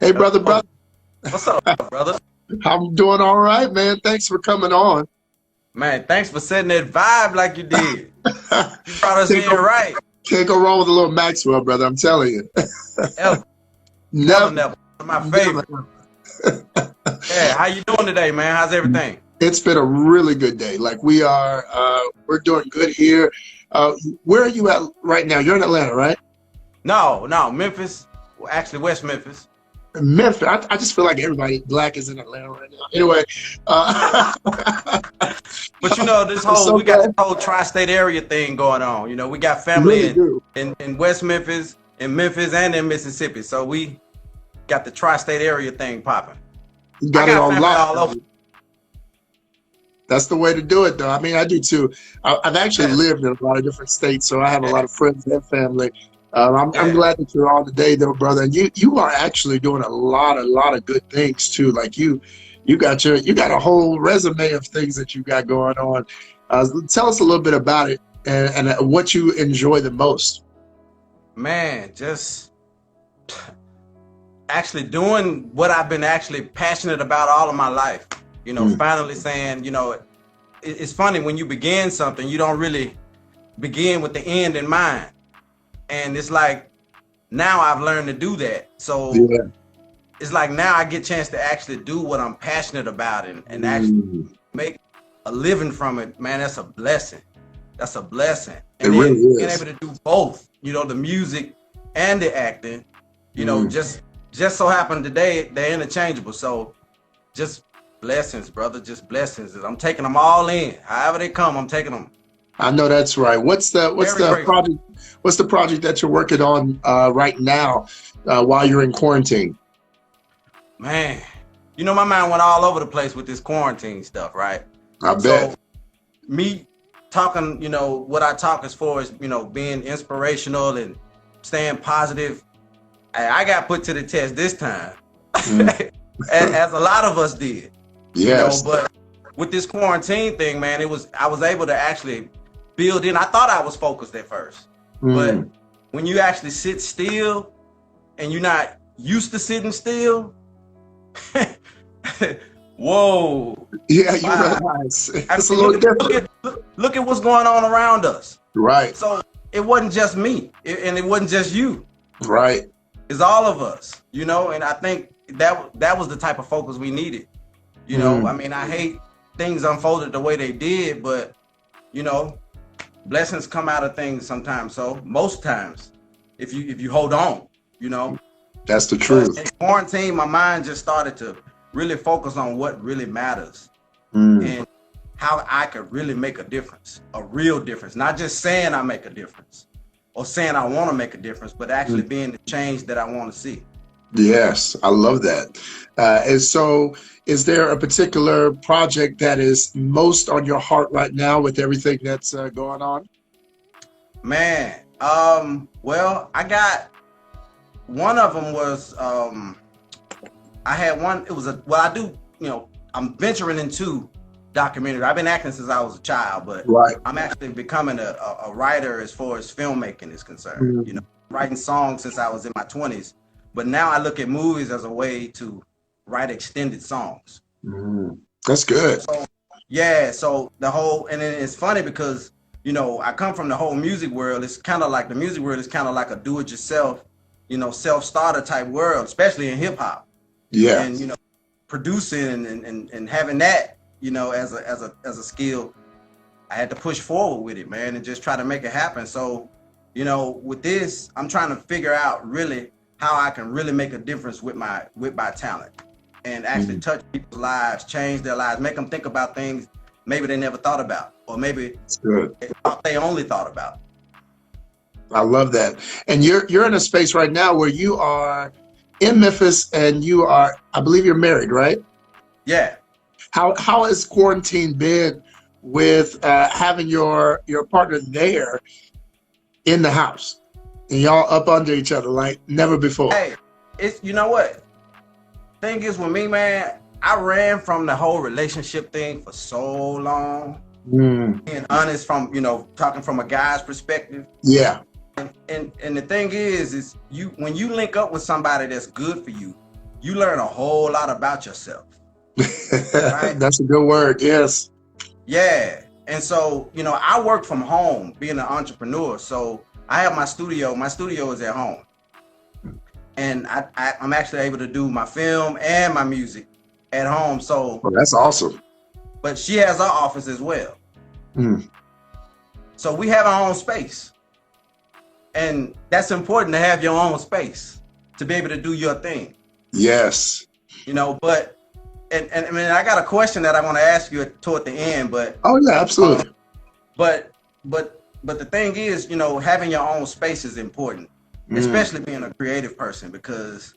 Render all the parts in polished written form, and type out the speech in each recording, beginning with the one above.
Hey, brother, Hello. brother. What's up, brother? I'm doing all right, man. Thanks for coming on. Man, thanks for setting that vibe like you did. You brought us Can't in go, right. can't go wrong with a little Maxwell, brother. I'm telling you. Ever, ever, Never, never. One of my never. favorite. Yeah, how you doing today, man? How's everything? It's been a really good day. Like we're doing good here. Uh, where are you at right now? You're in Atlanta, right? No, no, Memphis. Well, actually, West Memphis. Memphis. I just feel like everybody black is in Atlanta right now. Anyway, uh, But you know, this it's whole so we got this glad. whole tri-state area thing going on. You know, we got You family really do. in West Memphis, and in Mississippi. So we got the tri-state area thing popping. You I got it got on family lock, all over. brother. That's the way to do it, though. I mean, I do too. I've actually Yes, lived in a lot of different states, so I have a lot of friends and family. I'm yeah. glad that you're on today, though, brother. And you are actually doing a lot of good things too. Like you got a whole resume of things that you got going on. Tell us a little bit about it and what you enjoy the most. Man, just actually doing what I've been actually passionate about all of my life. You know, Mm, finally saying, it's funny when you begin something, you don't really begin with the end in mind. And it's like now I've learned to do that. So yeah. it's like now I get a chance to actually do what I'm passionate about and actually Mm, make a living from it. Man, that's a blessing. That's a blessing. it And really then being able is. to do both, the music and the acting, Mm. just so happened today they're interchangeable. So just blessings, brother. Just blessings. I'm taking them all in. However they come, I'm taking them. I know that's right. What's Very the grateful. project? What's the project that you're working on right now while you're in quarantine? Man, my mind went all over the place with this quarantine stuff, right? I So bet. me talking, what I talk as far as, being inspirational and staying positive, I got put to the test this time. Mm. As a lot of us did, Yes. but with this quarantine thing, man, I was able to actually build in. I thought I was focused at first, but Mm. when you actually sit still and you're not used to sitting still, whoa, Yeah, you wow. realize I it's a mean, little different. look at what's going on around us. Right. So it wasn't just me, and it wasn't just you. Right. It's all of us, and I think that was the type of focus we needed. I Mm. mean, I hate things unfolded the way they did, but you know, blessings come out of things sometimes. So most times, if you hold on, you know. That's the But truth. in quarantine, my mind just started to really focus on what really matters Mm. and how I could really make a difference, a real difference. Not just saying I make a difference or saying I want to make a difference, but actually Mm. being the change that I want to see. Yes, I love that. And so, is there a particular project that is most on your heart right now with everything that's going on? Man, well, I got one of them was I had one. It was I do. I'm venturing into documentary. I've been acting since I was a child, but Right. I'm actually becoming a writer as far as filmmaking is concerned. Mm. Writing songs since I was in my 20s, but now I look at movies as a way to write extended songs. Mm. That's good. So yeah, so the whole and then it's funny because I come from the whole music world. It's kind of like the music world is kind of like a do-it-yourself, self-starter type world, especially in hip hop. Yeah. And producing and having that as a skill, I had to push forward with it, man, and just try to make it happen. So with this, I'm trying to figure out really how I can really make a difference with my talent and actually Mm. touch people's lives, change their lives, make them think about things maybe they never thought about, or maybe That's good. they thought they only thought about. I love that. And you're in a space right now where you are in Memphis and you are, I believe you're married, right? Yeah. How has quarantine been with having your partner there in the house and y'all up under each other like never before? Hey, it's what thing is with me, man. I ran from the whole relationship thing for so long. Mm. Being honest, from talking from a guy's perspective, Yeah. and the thing is you when you link up with somebody that's good for you, you learn a whole lot about yourself. Right? That's a good word. Yes. Yeah. And so, I work from home being an entrepreneur. So I have my studio. My studio is at home. And I'm actually able to do my film and my music at home. So, Well, that's awesome. but she has her office as well. Mm. So we have our own space. And that's important to have your own space to be able to do your thing. Yes. But and I mean, I got a question that I want to ask you toward the end, but Oh yeah, absolutely. but the thing is, having your own space is important, especially being a creative person, because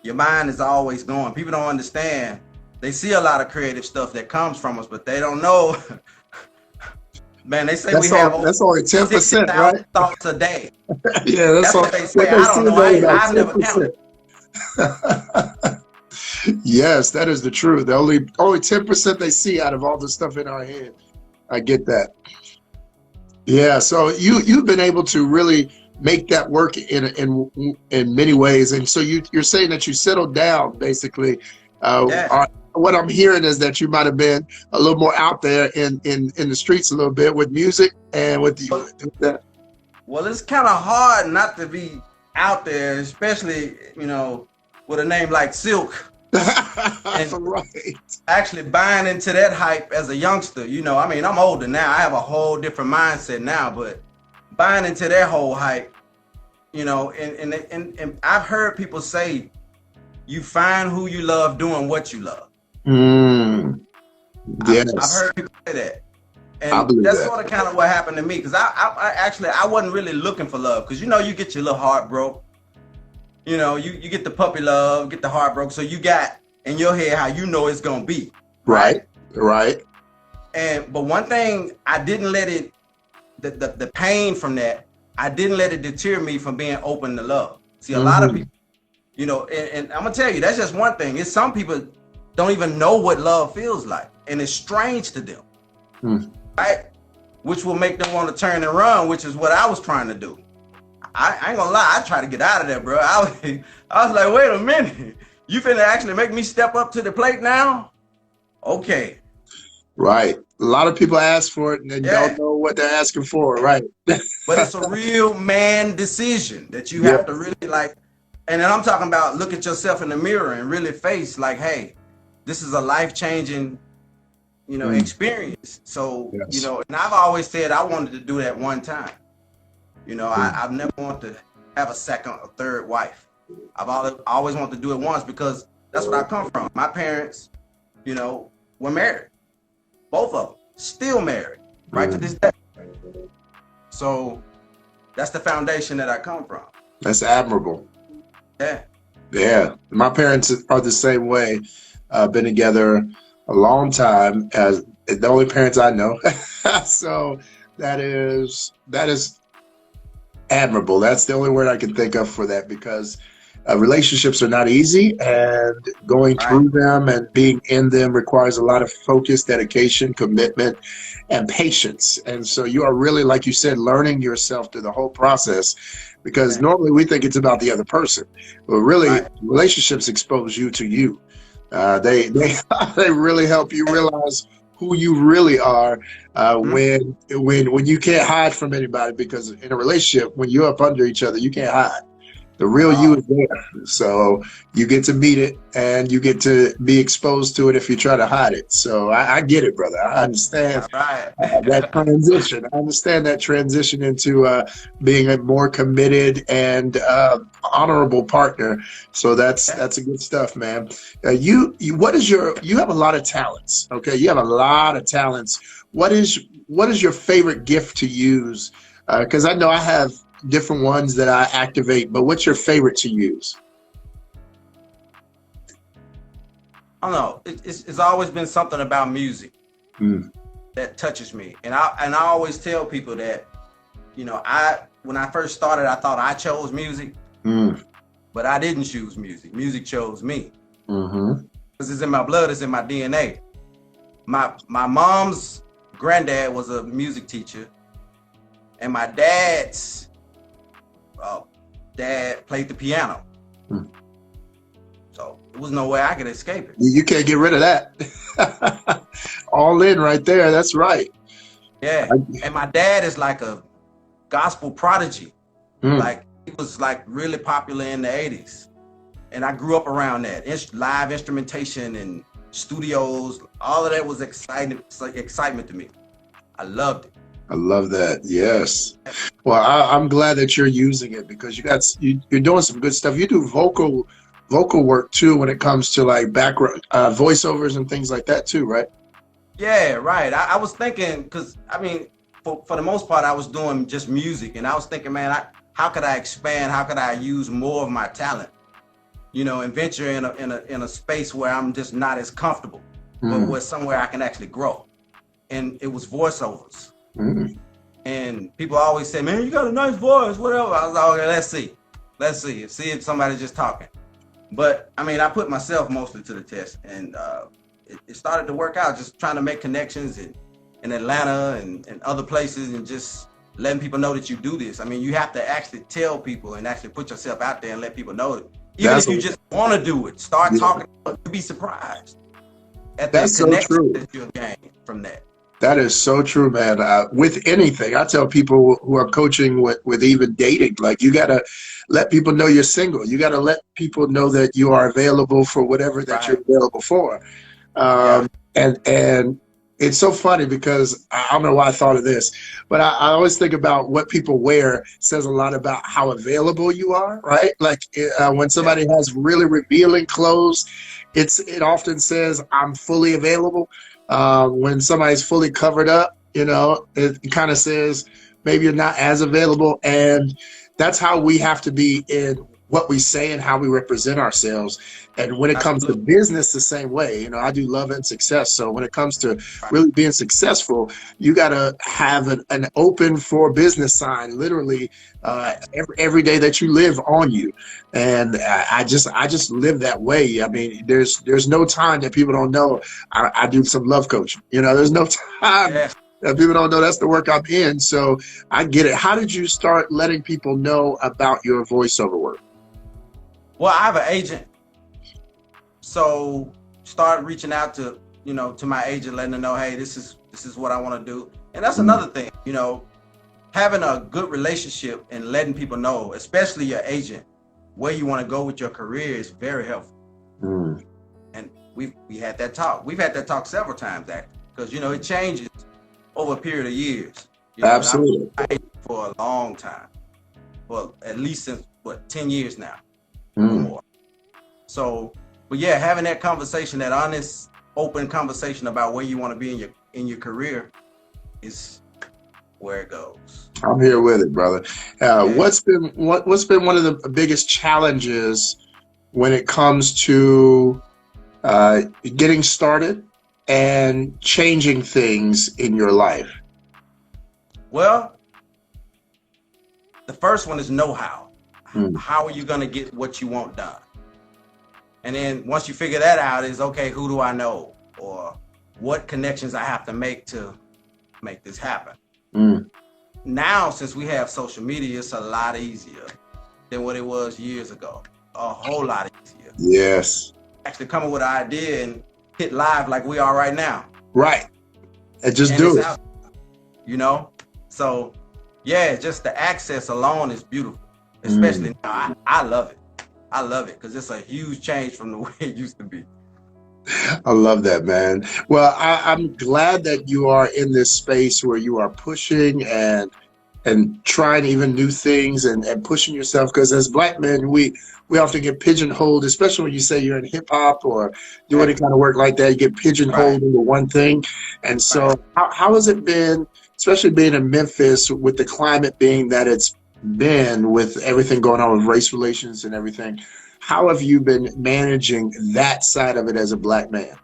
your mind is always going. People don't understand. They see a lot of creative stuff that comes from us, but they don't know. Man, they say we have over That's only 10%, 60,000 right? thoughts a day. Yeah, that's That's all. what they What say. they I see don't is know. only about I've never counted. 10%. Yes, that is the truth. The only 10% they see out of all the stuff in our head. I get that. Yeah, so you've been able to really make that work in many ways, and so you're saying that you settled down basically. Yeah. What I'm hearing is that you might have been a little more out there in the streets a little bit with music and with that. Well, it's kind of hard not to be out there, especially, with a name like Silk, and Right. actually buying into that hype as a youngster. I mean, I'm older now. I have a whole different mindset now, but buying into that whole hype, and I've heard people say, you find who you love doing what you love. Mm, I've yes, heard people say that. I And believe that's that. sort of kind of what happened to me, because I wasn't really looking for love, because you get your little heart broke. You get the puppy love, get the heart broke, so you got in your head how it's gonna be, Right, right? right. But one thing, I didn't let it, the pain from that, I didn't let it deter me from being open to love. See, a lot of Hmm. people, and I'm gonna tell you, that's just one thing. It's some people don't even know what love feels like, and it's strange to them, Hmm. right? Which will make them want to turn and run, which is what I was trying to do. I ain't gonna lie, I tried to get out of there, bro. I was like, wait a minute, you finna actually make me step up to the plate now? Okay, Right. A lot of people ask for it and they don't yeah. know what they're asking for. Right. But it's a real man decision that you Yeah. have to really like. And then I'm talking about look at yourself in the mirror and really face like, hey, this is a life-changing, Mm, experience. So, yes. and I've always said I wanted to do that one time. Mm, I've never wanted to have a second or third wife. I've always wanted to do it once, because that's what I come from. My parents, were married. Both of them. Still married. Right to mm. this day. So that's the foundation that I come from. That's admirable. Yeah. Yeah. My parents are the same way. Been together a long time, as the only parents I know. So that is admirable. That's the only word I can think of for that, because relationships are not easy, and going Right. through them and being in them requires a lot of focus, dedication, commitment, and patience. And so you are really, like you said, learning yourself through the whole process, because Yeah. normally we think it's about the other person, but really Right. relationships expose you to you. They Absolutely. they really help you realize who you really are, Mhm. when you can't hide from anybody, because in a relationship, when you're up under each other, you can't hide. The real you No. is there. So you get to meet it, and you get to be exposed to it if you try to hide it. So I get it, brother. I understand All right. that transition. I understand that transition into being a more committed and honorable partner. So Yeah. that's a good stuff, man. What is you have a lot of talents. Okay, you have a lot of talents. What is your favorite gift to use? Because I know I have different ones that I activate, but what's your favorite to use? I don't know. It's always been something about music Mm, that touches me, and I always tell people that, I when I first started, I thought I chose music, mm, but I didn't choose music. Music chose me, mm-hmm, because it's in my blood. It's in my DNA. My mom's granddad was a music teacher, and my dad's uh, dad played the piano. mm, So There was no way I could escape it. You can't get rid of that. All in right there. That's right. Yeah. And my dad is like a gospel prodigy. Like he was like really popular in the 80s. And I grew up around that. Live instrumentation and studios, all of that was excitement to me. I loved it. I love that. Yes. Well, I'm glad that you're using it because you're doing some good stuff. You do vocal work too when it comes to like background voiceovers and things like that too, right? Yeah, right. I was thinking, because I mean, for the most part, I was doing just music, and I was thinking, man, how could I expand? How could I use more of my talent? And venture in a space where I'm just not as comfortable, but where somewhere I can actually grow. And it was voiceovers. And people always say, man, you got a nice voice, whatever. I was like, okay, let's see if somebody's just talking. But I mean, I put myself mostly to the test, and it started to work out, just trying to make connections in Atlanta and other places, and just letting people know that you do this. I mean, you have to actually tell people and actually put yourself out there and let people know that. Even if you just want to do it, start talking, you'll be surprised at the connection that you'll gain from that. That is so true, man. With anything, I tell people who are coaching with even dating, like you got to let people know you're single. You got to let people know that you are available for whatever that you're available for. And it's so funny because I don't know why I thought of this, but I always think about what people wear says a lot about how available you are, right? Like when somebody has really revealing clothes, it often says I'm fully available. When somebody's fully covered up, it kind of says maybe you're not as available. And that's how we have to be in what we say and how we represent ourselves. And when it comes to business, the same way. I do love and success. So when it comes to really being successful, you got to have an open for business sign, literally every day that you live on you. And I just live that way. I mean, there's no time that people don't know I do some love coaching. There's no time that people don't know that's the work I'm in. So I get it. How did you start letting people know about your voiceover work? Well, I have an agent. So start reaching out to my agent, letting them know, hey, this is what I want to do. And that's another thing, having a good relationship and letting people know, especially your agent, where you want to go with your career is very helpful. And we had that talk. We've had that talk several times, actually, because it changes over a period of years. Absolutely. I've been for a long time, well, at least since 10 years now or more. So, but yeah, having that conversation, that honest, open conversation about where you want to be in your career is where it goes. I'm here with it, brother. What's been one of the biggest challenges when it comes to getting started and changing things in your life? Well, the first one is know-how. How are you going to get what you want done? And then once you figure that out, is okay, who do I know? Or what connections I have to make to make this happen? Now, since we have social media, it's a lot easier than what it was years ago. A whole lot easier. Yes. Actually come up with an idea and hit live like we are right now. Right. And just do it. So yeah, just the access alone is beautiful. Especially now. I love it. I love it because it's a huge change from the way it used to be. I love that, man. Well, I'm glad that you are in this space where you are pushing and trying even new things and pushing yourself, because as Black men, we often get pigeonholed, especially when you say you're in hip hop or do any kind of work like that. You get pigeonholed into one thing. And so how has it been, especially being in Memphis, with the climate being that it's been, with everything going on with race relations and everything? How have you been managing that side of it as a Black man?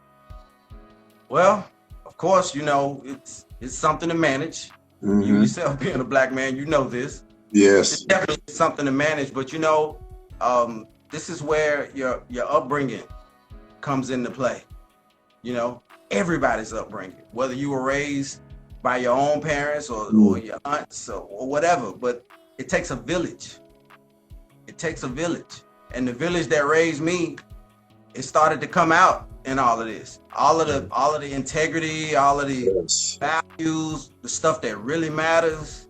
Well, of course, it's something to manage. You yourself being a Black man, this. Yes. It's definitely something to manage, but this is where your upbringing comes into play. Everybody's upbringing, whether you were raised by your own parents or your aunts or whatever, but it takes a village. It takes a village. And the village that raised me it started to come out in all of this. All of the integrity, all of the Yes. values, the stuff that really matters,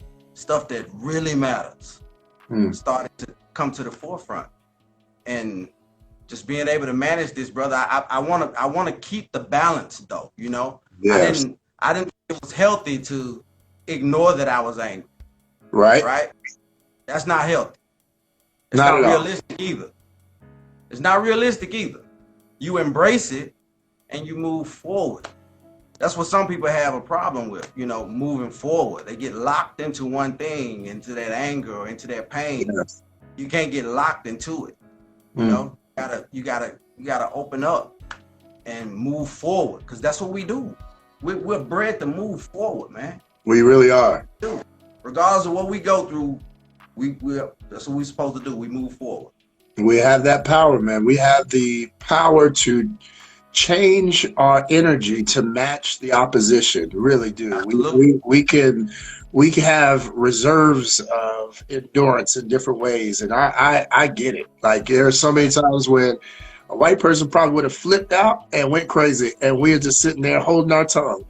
started to come to the forefront. And just being able to manage this, brother, I want to keep the balance though, you know. Yes. I didn't think it was healthy to ignore that I was angry. Right. Right? That's not healthy. It's Not not at all. realistic either. It's not realistic either. You embrace it and you move forward. That's what some people have a problem with, you know, moving forward. They get locked into one thing, into that anger or into that pain. Yes. You can't get locked into it. You know, you gotta open up and move forward, because that's what we do. We're bred to move forward, man. We really are. Regardless of what we go through, that's what we're supposed to do. We move forward. We have that power, man. We have the power to change our energy to match the opposition. We really do. We can have reserves of endurance in different ways, and I get it. Like, there are so many times when a white person probably would have flipped out and went crazy, and we're just sitting there holding our tongue.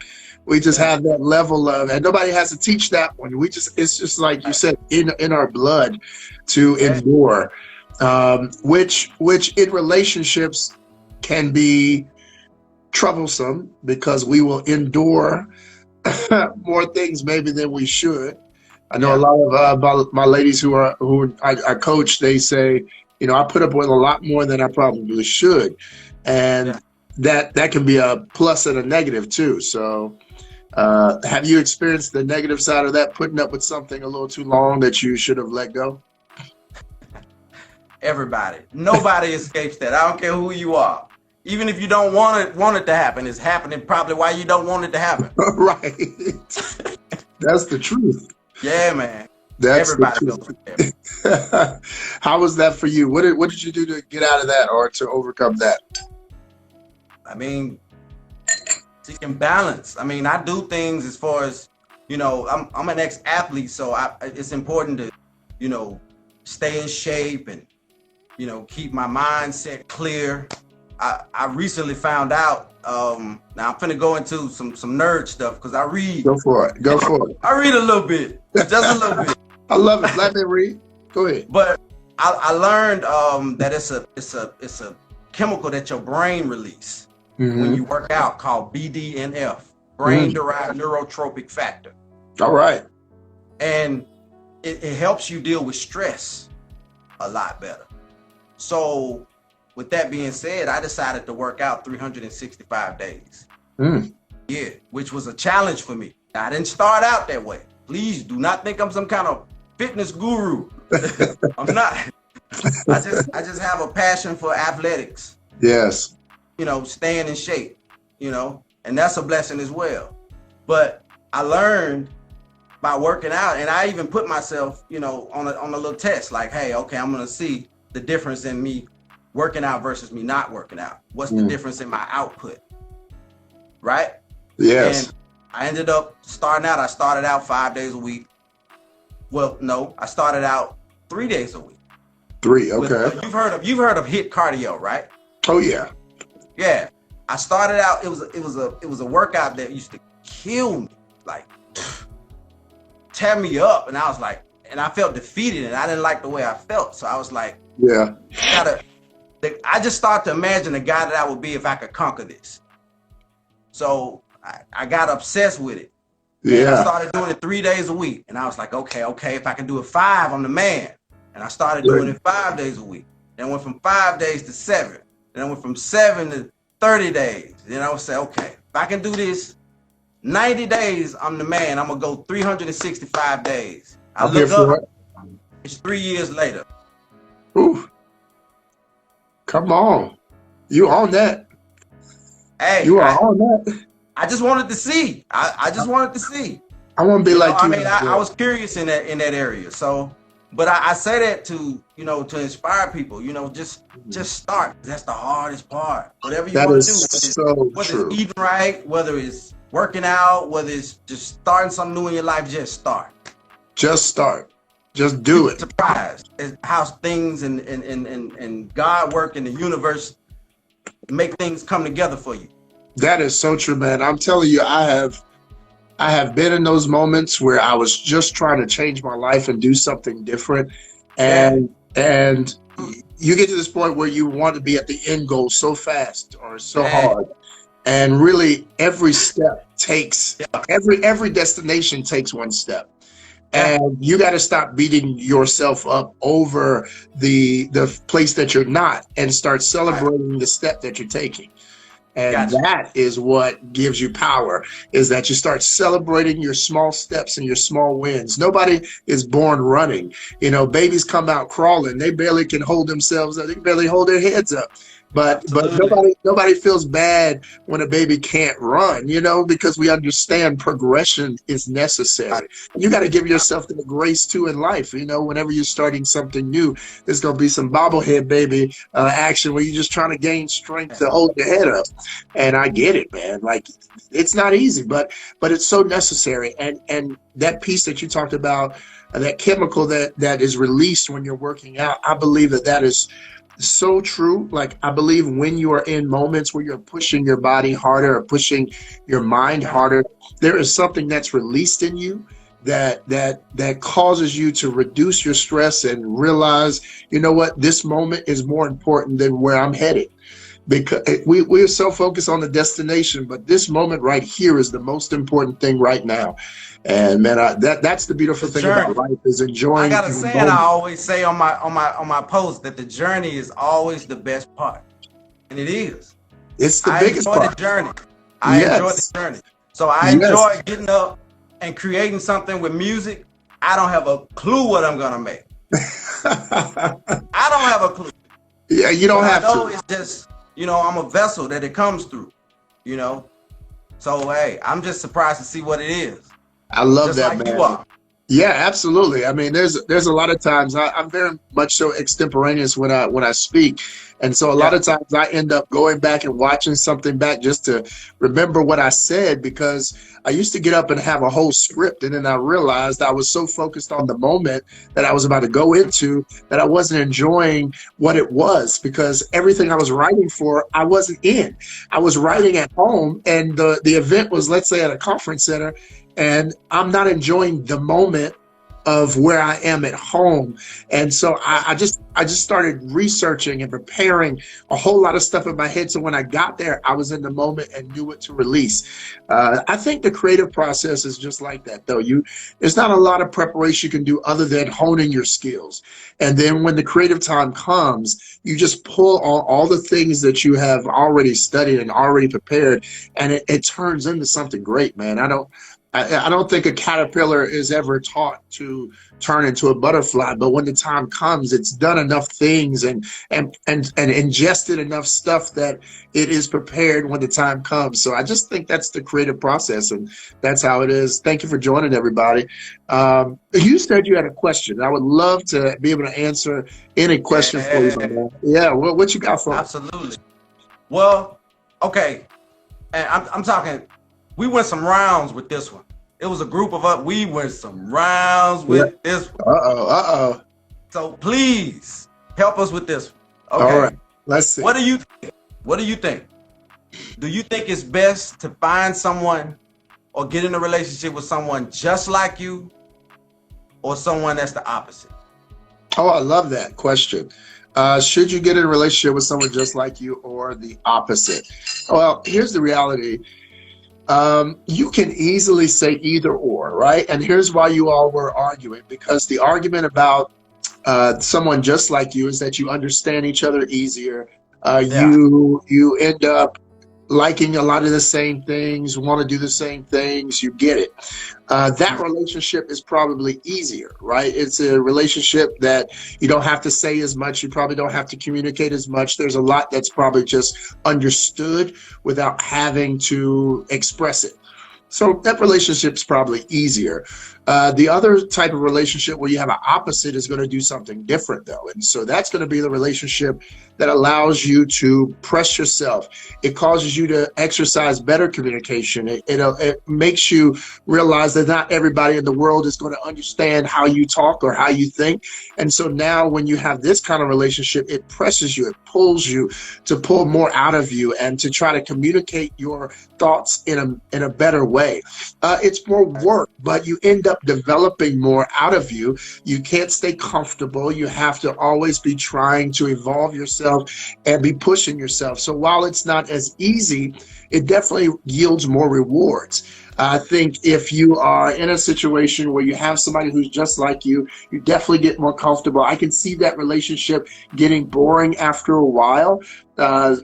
We just have that level of, and nobody has to teach that one. It's just like you said, in our blood to endure, which in relationships can be troublesome, because we will endure more things maybe than we should. I know a lot of my ladies who I coach, they say, you know, I put up with a lot more than I probably should, and that can be a plus and a negative too. So have you experienced the negative side of that, putting up with something a little too long that you should have let go? Nobody escapes that. I don't care who you are. Even if you don't want it to happen, it's happening probably why you don't want it to happen. Right. That's the truth. Yeah, man. That's everybody goes through that. How was that for you? What did you do to get out of that or to overcome that? I mean, seeking balance. I mean, I do things as far as, you know, I'm an ex-athlete, so it's important to, you know, stay in shape and, you know, keep my mindset clear. I recently found out, now I'm finna go into some nerd stuff, because I read. Go for it. I read a little bit, just a little bit. I love it. Let me read. Go ahead. But I learned that it's a chemical that your brain release when you work out, called BDNF, brain-derived neurotropic factor. All right. And it helps you deal with stress a lot better. So with that being said, I decided to work out 365 days. Yeah, which was a challenge for me. I didn't start out that way. Please do not think I'm some kind of fitness guru. I'm not. I just have a passion for athletics. Yes. You know, staying in shape, you know, and that's a blessing as well. But I learned by working out, and I even put myself, you know, on a little test, like, hey, okay, I'm going to see the difference in me working out versus me not working out. What's the difference in my output? Right? Yes. And I ended up starting out, I started out 5 days a week. Well, no, I started out 3 days a week. 3, okay. You've heard of HIIT cardio, right? Oh yeah. Yeah. I started out, it was a workout that used to kill me, like tear me up, and I was like, and I felt defeated, and I didn't like the way I felt. So I was like, yeah. I just started to imagine the guy that I would be if I could conquer this. So I got obsessed with it. Yeah. And I started doing it 3 days a week. And I was like, okay, if I can do it 5, I'm the man. And I started doing it 5 days a week. Then I went from 5 days to 7. Then I went from 7 to 30 days. Then I would say, okay, if I can do this 90 days, I'm the man. I'm going to go 365 days. I look up, it's 3 years later. Ooh. Come on. You on that. Hey, you are on that. I just wanted to see. I just wanted to see. I want to be like you. I mean, I was curious in that area. So, but I say that to, you know, to inspire people, you know, just start. That's the hardest part. Whatever you want to do. Whether it's eating right, whether it's working out, whether it's just starting something new in your life, just start. Just start. Just do it. Surprised at how things and God work in the universe make things come together for you. That is so true, man. I'm telling you, I have been in those moments where I was just trying to change my life and do something different. Yeah. And you get to this point where you want to be at the end goal so fast or so Man. hard. And really every step takes Yeah. every destination takes one step. Yeah. And you got to stop beating yourself up over the place that you're not and start celebrating the step that you're taking. And Gotcha. that is what gives you power, is that you start celebrating your small steps and your small wins. Nobody is born running. You know, babies come out crawling. They barely can hold themselves up. They can barely hold their heads up. But Absolutely. nobody feels bad when a baby can't run, you know, because we understand progression is necessary. You got to give yourself the grace too in life. You know, whenever you're starting something new, there's going to be some bobblehead baby action where you're just trying to gain strength to hold your head up. And I get it, man. Like, it's not easy, but it's so necessary. And that piece that you talked about, that chemical that is released when you're working out, I believe that is so true. Like, I believe when you are in moments where you're pushing your body harder or pushing your mind harder, there is something that's released in you that causes you to reduce your stress and realize, you know what, this moment is more important than where I'm headed. Because we're so focused on the destination, but this moment right here is the most important thing right now. And man, that's the beautiful The thing about journey. life, is I enjoying got a the saying I moment. always say on my post, that the journey is always the best part. And it is. It's the I biggest enjoy the part. journey. I enjoy the Yes. journey. So I Yes. enjoy getting up and creating something with music. I don't have a clue what I'm gonna make. I don't have a clue. Yeah, you don't But I have know to. it's just, I'm a vessel that it comes through, you know. So hey, I'm just surprised to see what it is. I love Just that, like you man. are. Yeah, absolutely. I mean, there's a lot of times I'm very much so extemporaneous when I speak, and so a lot Yeah. of times I end up going back and watching something back just to remember what I said, because I used to get up and have a whole script, and then I realized I was so focused on the moment that I was about to go into that I wasn't enjoying what it was, because everything I was writing for, I wasn't in. I was Right. writing at home, and the event was, let's say, at a conference center, and I'm not enjoying the moment of where I am at home. And so I just started researching and preparing a whole lot of stuff in my head. So when I got there, I was in the moment and knew what to release. I think the creative process is just like that, though. There's not a lot of preparation you can do other than honing your skills. And then when the creative time comes, you just pull on all the things that you have already studied and already prepared, and it turns into something great, man. I don't think a caterpillar is ever taught to turn into a butterfly, but when the time comes, it's done enough things and ingested enough stuff that it is prepared when the time comes. So I just think that's the creative process, and that's how it is. Thank you for joining, everybody. You said you had a question. I would love to be able to answer any question for you, my Yeah. man. Yeah, what you got for me? Absolutely. Well, okay. And I'm talking, we went some rounds with this one. It was a group of us. We went some rounds Yeah. with this one. Uh-oh. So please help us with this one. All right. Okay. Let's see. What do you think? What do you think? Do you think it's best to find someone or get in a relationship with someone just like you, or someone that's the opposite? Oh, I love that question. Should you get in a relationship with someone just like you or the opposite? Well, here's the reality. You can easily say either or, right? And here's why you all were arguing, because the argument about someone just like you is that you understand each other easier. Yeah. You end up liking a lot of the same things, want to do the same things, you get it. That relationship is probably easier, right? It's a relationship that you don't have to say as much, you probably don't have to communicate as much. There's a lot that's probably just understood without having to express it. So that relationship's probably easier. The other type of relationship where you have an opposite is going to do something different, though. And so that's going to be the relationship that allows you to press yourself. It causes you to exercise better communication. It makes you realize that not everybody in the world is going to understand how you talk or how you think. And so now when you have this kind of relationship, it presses you, it pulls you to pull more out of you and to try to communicate your thoughts in a better way. It's more work, but you end up developing more out of you. You can't stay comfortable. You have to always be trying to evolve yourself and be pushing yourself. So while it's not as easy, it definitely yields more rewards. I think if you are in a situation where you have somebody who's just like you definitely get more comfortable. I can see that relationship getting boring after a while,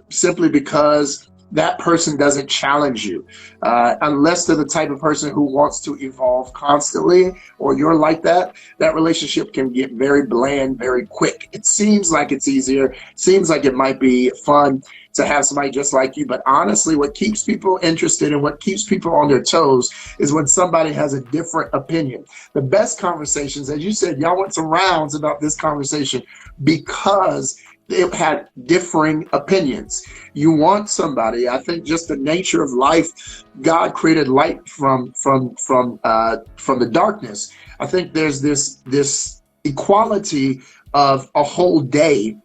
simply because that person doesn't challenge you. Unless they're the type of person who wants to evolve constantly, or you're like that, that relationship can get very bland very quick. It seems like it's easier, seems like it might be fun to have somebody just like you. But honestly, what keeps people interested and what keeps people on their toes is when somebody has a different opinion. The best conversations, as you said, y'all went some rounds about this conversation because it had differing opinions. You want somebody, I think just the nature of life, God created light from the darkness. I think there's this equality of a whole day,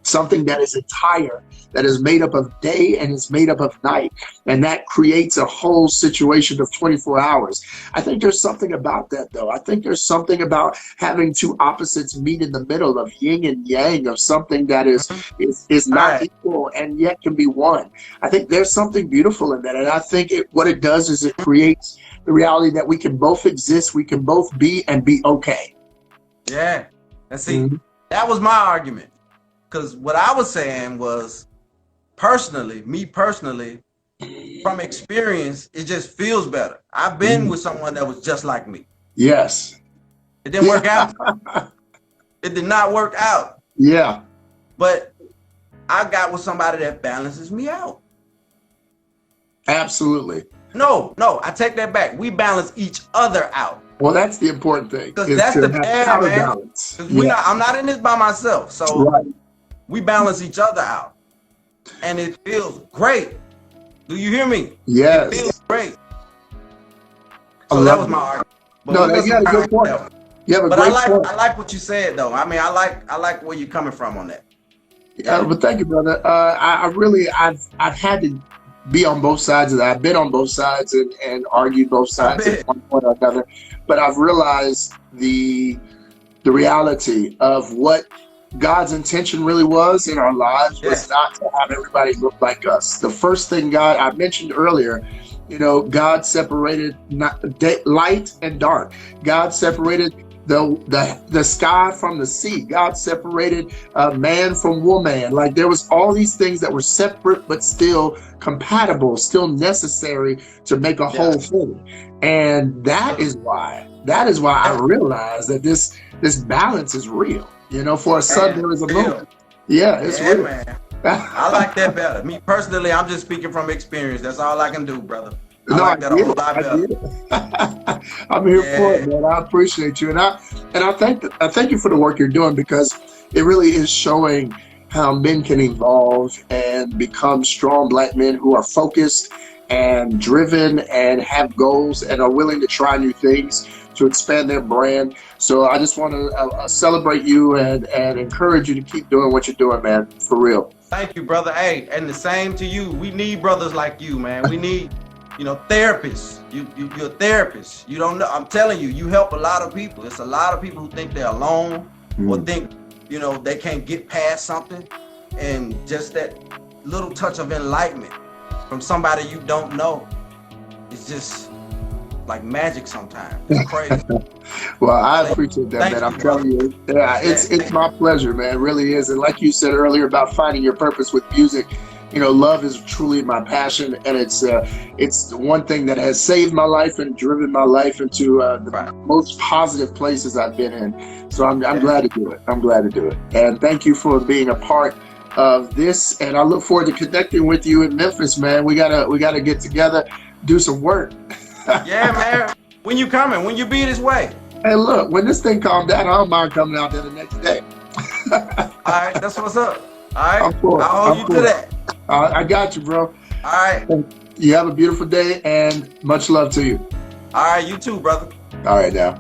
something that is entire, that is made up of day and is made up of night. And that creates a whole situation of 24 hours. I think there's something about that, though. I think there's something about having two opposites meet in the middle, of yin and yang, of something that is not equal and yet can be one. I think there's something beautiful in that. And I think what it does is it creates the reality that we can both exist, we can both be and be okay. Yeah. And see, that was my argument. Because what I was saying was, me personally, from experience, it just feels better. I've been with someone that was just like me. Yes. It didn't work out. It did not work out. Yeah. But I got with somebody that balances me out. Absolutely. No, I take that back. We balance each other out. Well, that's the important thing. Because that's the balance. I'm not in this by myself. So we balance each other out. And it feels great. Do you hear me? Yes. It feels great. So that was my argument. But no, you had a good point. You have a great point. I like what you said, though. I mean, I like where you're coming from on that. But thank you, brother. I've had to be on both sides of that. I've been on both sides and argued both sides at one point or another. But I've realized the reality of what God's intention really was in our lives was not to have everybody look like us. The first thing I mentioned earlier, God separated light and dark. God separated the sky from the sea. God separated man from woman. Like, there was all these things that were separate but still compatible, still necessary to make a whole thing. And that is why I realized that this balance is real. For a son there is a moon. Yeah, it's real. Man. I like that better. Me personally, I'm just speaking from experience. That's all I can do, brother. I like that a whole lot better. I'm here for it, man. I appreciate you, and I thank you for the work you're doing, because it really is showing how men can evolve and become strong Black men who are focused and driven and have goals and are willing to try new things to expand their brand. So I just want to celebrate you and encourage you to keep doing what you're doing, man, for real. Thank you, brother. Hey, and the same to you. We need brothers like you, man. We need, therapists. You're a therapist. You don't know. I'm telling you, you help a lot of people. It's a lot of people who think they're alone or think, they can't get past something. And just that little touch of enlightenment from somebody you don't know, it's just like magic sometimes. It's crazy. Well, I appreciate that, man. I'm telling you, it's my pleasure, man. It really is. And like you said earlier about finding your purpose with music, love is truly my passion, and it's one thing that has saved my life and driven my life into the most positive places I've been in. So I'm glad to do it. I'm glad to do it. And thank you for being a part of this. And I look forward to connecting with you in Memphis, man. We gotta get together. do some work. Yeah, man. When you coming? When you be this way? Hey, look, when this thing calms down, I don't mind coming out there the next day. All right, that's what's up. All right, I'm for it. I'll hold you to that. I got you, bro. All right. You have a beautiful day and much love to you. All right, you too, brother. All right, now.